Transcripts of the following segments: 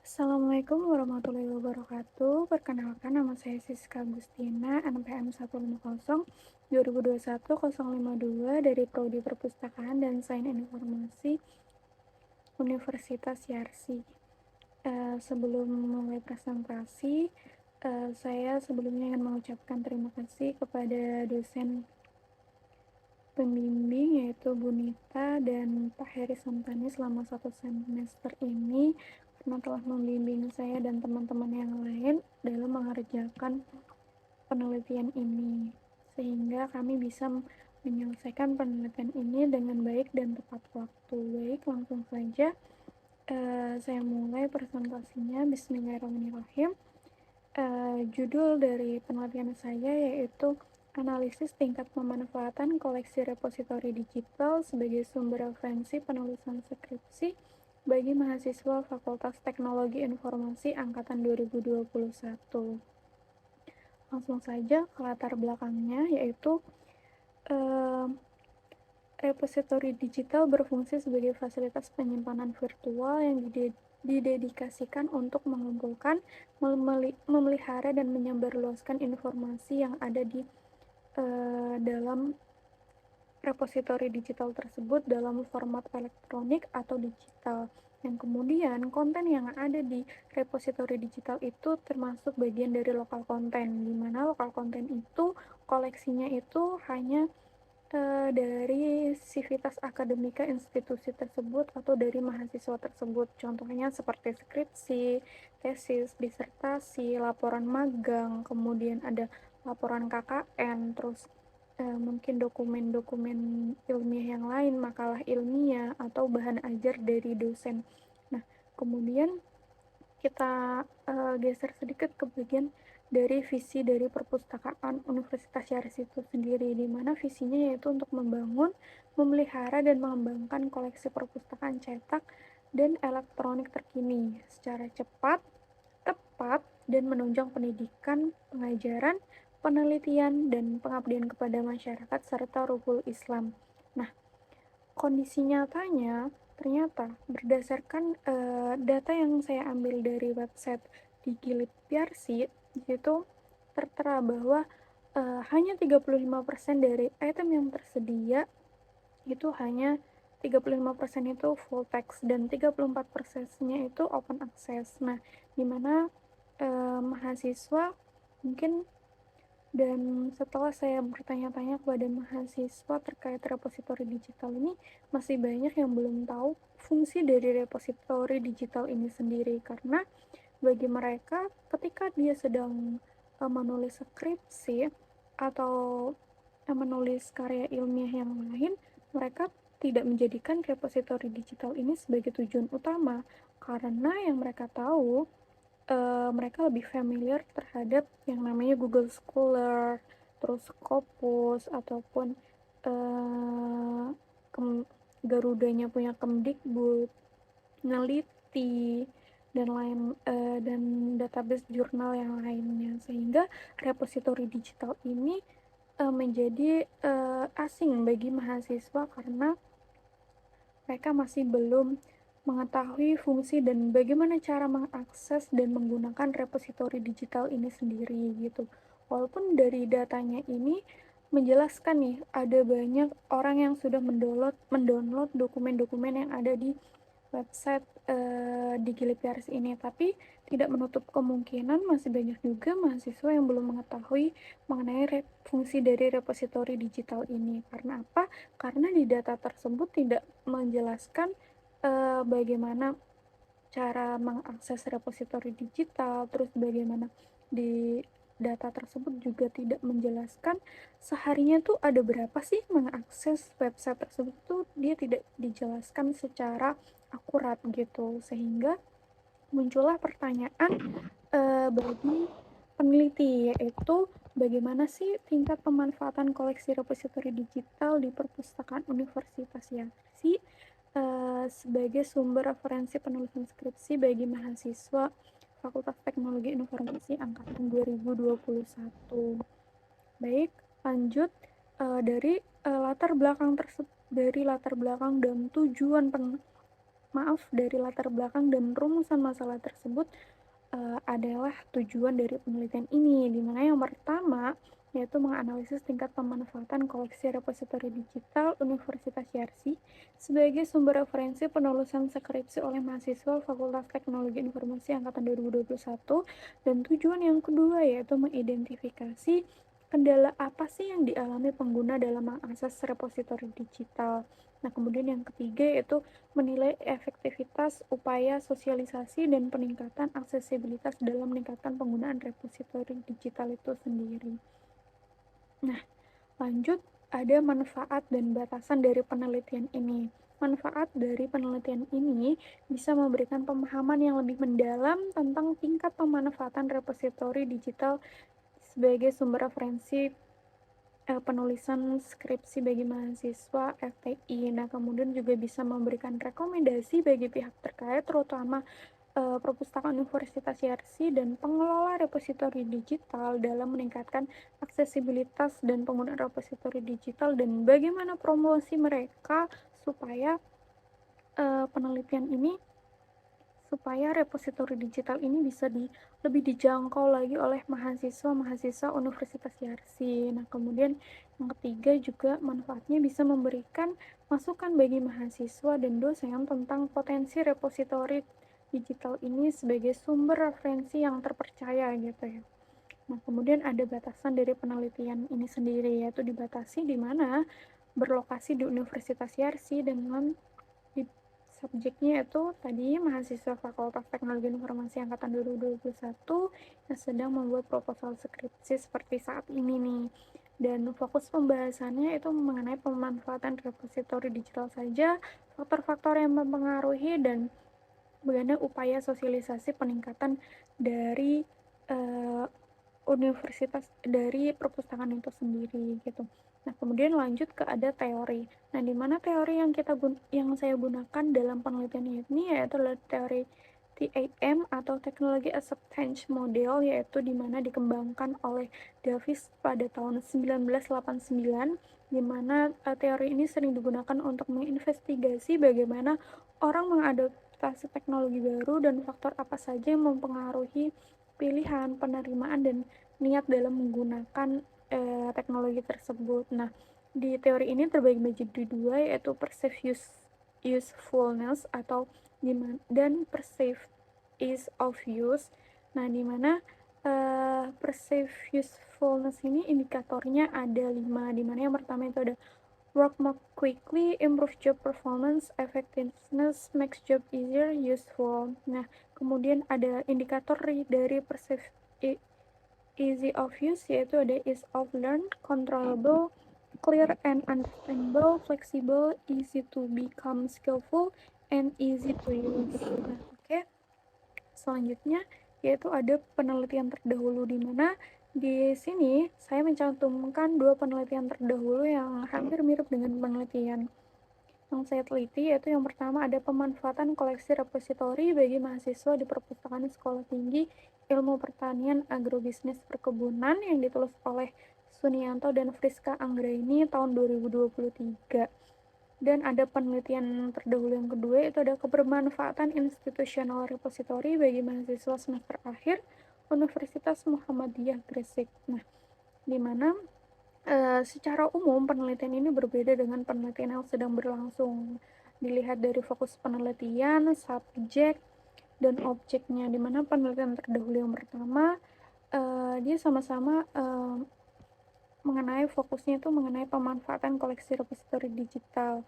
Assalamualaikum warahmatullahi wabarakatuh. Perkenalkan, nama saya Siska Agustina, NPM 150 2021 052 dari Prodi Perpustakaan dan Sains Informasi Universitas Yarsi. Sebelum mulai presentasi, saya sebelumnya ingin mengucapkan terima kasih kepada dosen pembimbing yaitu Bu Nita dan Pak Heri Samtani selama 1 semester ini karena telah membimbing saya dan teman-teman yang lain dalam mengerjakan penelitian ini, sehingga kami bisa menyelesaikan penelitian ini dengan baik dan tepat waktu. Baik, langsung saja saya mulai presentasinya. Bismillahirrahmanirrahim. Judul dari penelitian saya yaitu analisis tingkat pemanfaatan koleksi repositori digital sebagai sumber referensi penulisan skripsi bagi mahasiswa Fakultas Teknologi Informasi Angkatan 2021. Langsung saja ke latar belakangnya, yaitu repositori digital berfungsi sebagai fasilitas penyimpanan virtual yang didedikasikan untuk mengumpulkan, memelihara, dan menyebarluaskan informasi yang ada di dalam repositori digital tersebut dalam format elektronik atau digital. Yang kemudian konten yang ada di repositori digital itu termasuk bagian dari lokal konten, di mana lokal konten itu koleksinya itu hanya dari sivitas akademika institusi tersebut atau dari mahasiswa tersebut. Contohnya seperti skripsi, tesis, disertasi, laporan magang, kemudian ada laporan KKN, terus mungkin dokumen-dokumen ilmiah yang lain, makalah ilmiah, atau bahan ajar dari dosen. Nah, kemudian kita geser sedikit ke bagian dari visi dari perpustakaan Universitas Yarsi itu sendiri, di mana visinya yaitu untuk membangun, memelihara, dan mengembangkan koleksi perpustakaan cetak dan elektronik terkini secara cepat, tepat, dan menunjang pendidikan, pengajaran, penelitian, dan pengabdian kepada masyarakat serta ruhul Islam. Nah, kondisi nyatanya ternyata berdasarkan data yang saya ambil dari website Digilip Yarsi, itu tertera bahwa hanya 35% dari item yang tersedia itu hanya 35% itu full text dan 34%-nya itu open access. Nah, di mana mahasiswa mungkin, dan setelah saya bertanya-tanya kepada mahasiswa terkait repositori digital ini, masih banyak yang belum tahu fungsi dari repositori digital ini sendiri, karena bagi mereka ketika dia sedang menulis skripsi atau menulis karya ilmiah yang lain, mereka tidak menjadikan repositori digital ini sebagai tujuan utama, karena yang mereka tahu mereka lebih familiar terhadap yang namanya Google Scholar, terus Scopus, ataupun uh, Garudanya punya Kemdikbud, Neliti, dan database jurnal yang lainnya, sehingga repositori digital ini menjadi asing bagi mahasiswa karena mereka masih belum mengetahui fungsi dan bagaimana cara mengakses dan menggunakan repositori digital ini sendiri gitu. Walaupun dari datanya ini menjelaskan nih, ada banyak orang yang sudah mendownload dokumen-dokumen yang ada di website di Gilipiars ini, tapi tidak menutup kemungkinan masih banyak juga mahasiswa yang belum mengetahui mengenai fungsi dari repositori digital ini. Karena apa? Karena di data tersebut tidak menjelaskan bagaimana cara mengakses repositori digital, terus bagaimana di data tersebut juga tidak menjelaskan seharinya tuh ada berapa sih mengakses website tersebut, tuh dia tidak dijelaskan secara akurat gitu, sehingga muncullah pertanyaan bagi peneliti, yaitu bagaimana sih tingkat pemanfaatan koleksi repositori digital di perpustakaan Universitas Yarsi sebagai sumber referensi penulisan skripsi bagi mahasiswa Fakultas Teknologi Informasi Angkatan 2021. Baik, lanjut dari latar belakang dan tujuan dari latar belakang dan rumusan masalah tersebut adalah tujuan dari penelitian ini, di mana yang pertama yaitu menganalisis tingkat pemanfaatan koleksi repositori digital Universitas Yarsi sebagai sumber referensi penulisan skripsi oleh mahasiswa Fakultas Teknologi Informasi Angkatan 2021, dan tujuan yang kedua yaitu mengidentifikasi kendala apa sih yang dialami pengguna dalam mengakses repositori digital. Nah, kemudian yang ketiga yaitu menilai efektivitas upaya sosialisasi dan peningkatan aksesibilitas dalam meningkatkan penggunaan repositori digital itu sendiri. Nah, lanjut, ada manfaat dan batasan dari penelitian ini. Manfaat dari penelitian ini bisa memberikan pemahaman yang lebih mendalam tentang tingkat pemanfaatan repositori digital sebagai sumber referensi penulisan skripsi bagi mahasiswa FTI. Nah, kemudian juga bisa memberikan rekomendasi bagi pihak terkait, terutama perpustakaan Universitas Yarsi dan pengelola repositori digital dalam meningkatkan aksesibilitas dan penggunaan repositori digital, dan bagaimana promosi mereka supaya penelitian ini supaya repositori digital ini bisa lebih dijangkau lagi oleh mahasiswa-mahasiswa Universitas Yarsi. Nah, kemudian yang ketiga juga manfaatnya bisa memberikan masukan bagi mahasiswa dan dosen tentang potensi repositori digital ini sebagai sumber referensi yang terpercaya gitu ya. Nah, kemudian ada batasan dari penelitian ini sendiri, yaitu dibatasi di mana berlokasi di Universitas Yarsi dengan di subjeknya itu tadi mahasiswa Fakultas Teknologi Informasi Angkatan 2021 yang sedang membuat proposal skripsi seperti saat ini nih. Dan fokus pembahasannya itu mengenai pemanfaatan repositori digital saja, faktor-faktor yang mempengaruhi, dan bagaimana upaya sosialisasi peningkatan dari uh, universitas dari perpustakaan itu sendiri gitu. Nah, kemudian lanjut ke ada teori. Nah, di mana teori yang saya gunakan dalam penelitian ini yaitu adalah teori TAM atau Technology Acceptance Model, yaitu di mana dikembangkan oleh Davis pada tahun 1989, di mana teori ini sering digunakan untuk menginvestigasi bagaimana orang mengadaptasi teknologi baru dan faktor apa saja yang mempengaruhi pilihan, penerimaan, dan niat dalam menggunakan teknologi tersebut. Nah, di teori ini terbagi menjadi dua, yaitu perceived usefulness atau dan perceived ease of use. Nah, di mana perceived usefulness ini indikatornya ada 5, di mana yang pertama itu ada work more quickly, improve job performance, effectiveness, makes job easier, useful. Nah, kemudian ada indikator dari perceived easy of use, yaitu ada ease of learn, controllable, clear and understandable, flexible, easy to become skillful, and easy to use. Nah, oke. Selanjutnya yaitu ada penelitian terdahulu, di mana di sini saya mencantumkan dua penelitian terdahulu yang hampir mirip dengan penelitian yang saya teliti, yaitu yang pertama ada pemanfaatan koleksi repositori bagi mahasiswa di perpustakaan Sekolah Tinggi Ilmu Pertanian Agrobisnis Perkebunan yang ditulis oleh Sunianto dan Friska Anggraini tahun 2023. Dan ada penelitian terdahulu yang kedua, itu ada kebermanfaatan institusional repositori bagi mahasiswa semester akhir Universitas Muhammadiyah Gresik. Nah, di mana secara umum penelitian ini berbeda dengan penelitian yang sedang berlangsung. Dilihat dari fokus penelitian, subjek, dan objeknya, di mana penelitian terdahulu yang pertama dia sama-sama mengenai fokusnya itu mengenai pemanfaatan koleksi repositori digital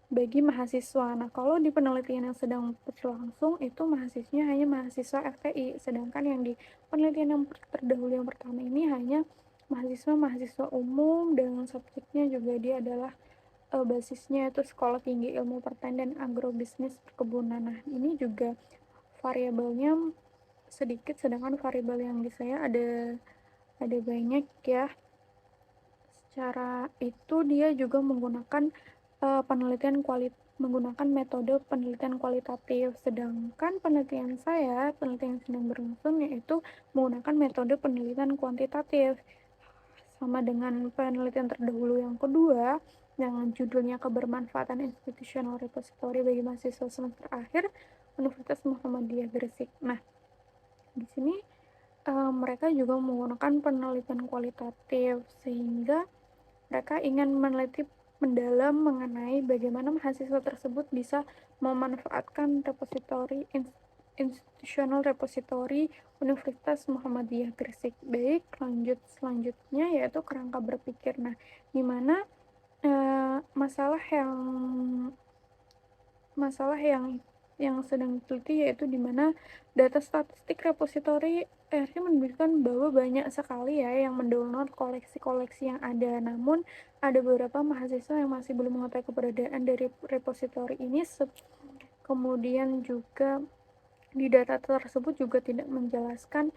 bagi mahasiswa. Nah, kalau di penelitian yang sedang berlangsung itu mahasiswanya hanya mahasiswa FTI, sedangkan yang di penelitian yang terdahulu yang pertama ini hanya mahasiswa-mahasiswa umum, dengan subjeknya juga dia adalah basisnya itu Sekolah Tinggi Ilmu Pertanian dan Agrobisnis Perkebunan. Nah, ini juga variabelnya sedikit, sedangkan variabel yang di saya ada banyak ya. Secara itu dia juga menggunakan menggunakan metode penelitian kualitatif, sedangkan penelitian yang sedang berlangsung yaitu menggunakan metode penelitian kuantitatif. Sama dengan penelitian terdahulu yang kedua, yang judulnya Kebermanfaatan Institusional Repository bagi Mahasiswa Semester Akhir Universitas Muhammadiyah Gresik. Nah, di sini mereka juga menggunakan penelitian kualitatif sehingga mereka ingin meneliti mendalam mengenai bagaimana mahasiswa tersebut bisa memanfaatkan institusional repositori Universitas Muhammadiyah Gresik. Baik, lanjut selanjutnya yaitu kerangka berpikir. Nah, di mana masalah yang sedang diteliti yaitu di mana data statistik repositori akhirnya menunjukkan bahwa banyak sekali ya yang mendownload koleksi-koleksi yang ada. Namun ada beberapa mahasiswa yang masih belum mengetahui keberadaan dari repositori ini. Kemudian juga di data tersebut juga tidak menjelaskan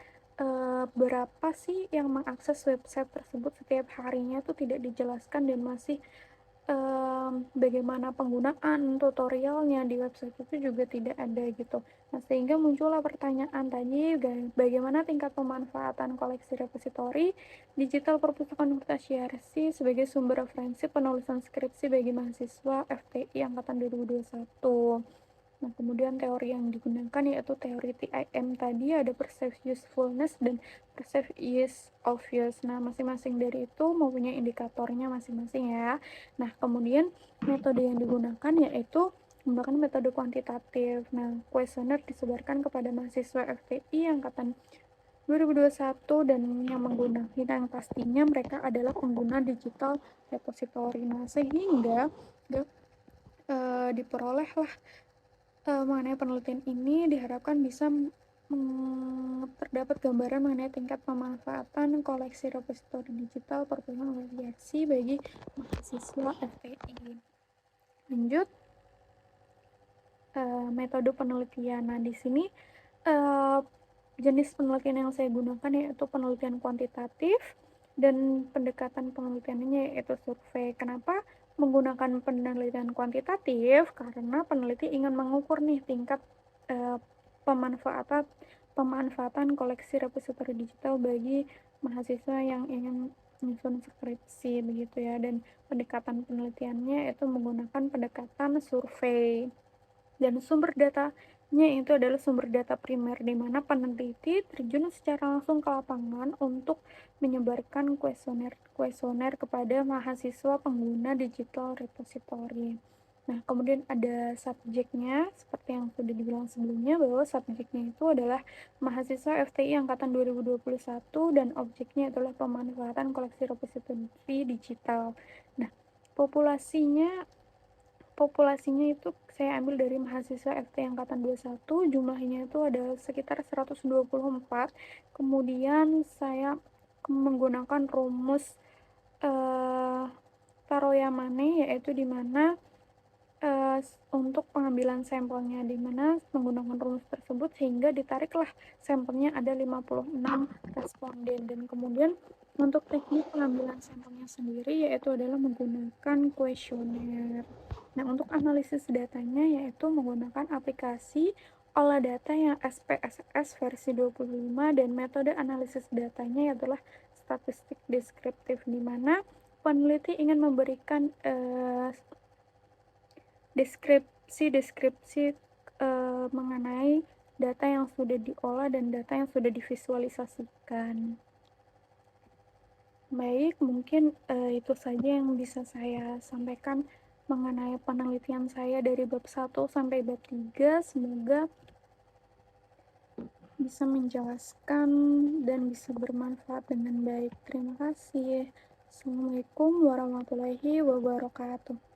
berapa sih yang mengakses website tersebut setiap harinya, itu tidak dijelaskan, dan masih bagaimana penggunaan tutorialnya di website itu juga tidak ada gitu. Nah, sehingga muncullah pertanyaan tadi, bagaimana tingkat pemanfaatan koleksi repositori digital perpustakaan Universitas Syarsi sebagai sumber referensi penulisan skripsi bagi mahasiswa FTI angkatan 2021. Nah, kemudian teori yang digunakan yaitu teori TIM tadi, ada perceived usefulness dan perceived use of use. Nah, masing-masing dari itu mempunyai indikatornya masing-masing ya. Nah, kemudian metode yang digunakan yaitu menggunakan metode kuantitatif. Nah, kuesioner disebarkan kepada mahasiswa FTI angkatan 2021 dan yang menggunakan, yang pastinya mereka adalah pengguna digital repository. Nah, sehingga diperolehlah mengenai penelitian ini diharapkan bisa terdapat gambaran mengenai tingkat pemanfaatan koleksi repositori digital perpustakaan organisasi bagi mahasiswa FTI. Lanjut, metode penelitian. Nah, di sini jenis penelitian yang saya gunakan yaitu penelitian kuantitatif dan pendekatan penelitiannya yaitu survei. Kenapa menggunakan penelitian kuantitatif? Karena peneliti ingin mengukur nih tingkat pemanfaatan koleksi repositori digital bagi mahasiswa yang ingin menyusun skripsi begitu ya. Dan pendekatan penelitiannya itu menggunakan pendekatan survei, dan sumber datanya itu adalah sumber data primer, di mana peneliti terjun secara langsung ke lapangan untuk menyebarkan kuesioner kepada mahasiswa pengguna digital repository. Nah, kemudian ada subjeknya, seperti yang sudah dibilang sebelumnya, bahwa subjeknya itu adalah mahasiswa FTI angkatan 2021 dan objeknya adalah pemanfaatan koleksi repository digital. Nah, populasinya itu saya ambil dari mahasiswa FT angkatan 21, jumlahnya itu ada sekitar 124. Kemudian saya menggunakan rumus Taro-Yamane, yaitu di mana untuk pengambilan sampelnya, di mana menggunakan rumus tersebut sehingga ditariklah sampelnya ada 56 responden. Dan kemudian untuk teknik pengambilan sampelnya sendiri yaitu adalah menggunakan kuesioner. Nah, untuk analisis datanya yaitu menggunakan aplikasi olah data yang SPSS versi 25, dan metode analisis datanya adalah statistik deskriptif, di mana peneliti ingin memberikan deskripsi mengenai data yang sudah diolah dan data yang sudah divisualisasikan. Baik, mungkin itu saja yang bisa saya sampaikan mengenai penelitian saya dari bab 1 sampai bab 3. Semoga bisa menjelaskan dan bisa bermanfaat dengan baik. Terima kasih. Assalamualaikum warahmatullahi wabarakatuh.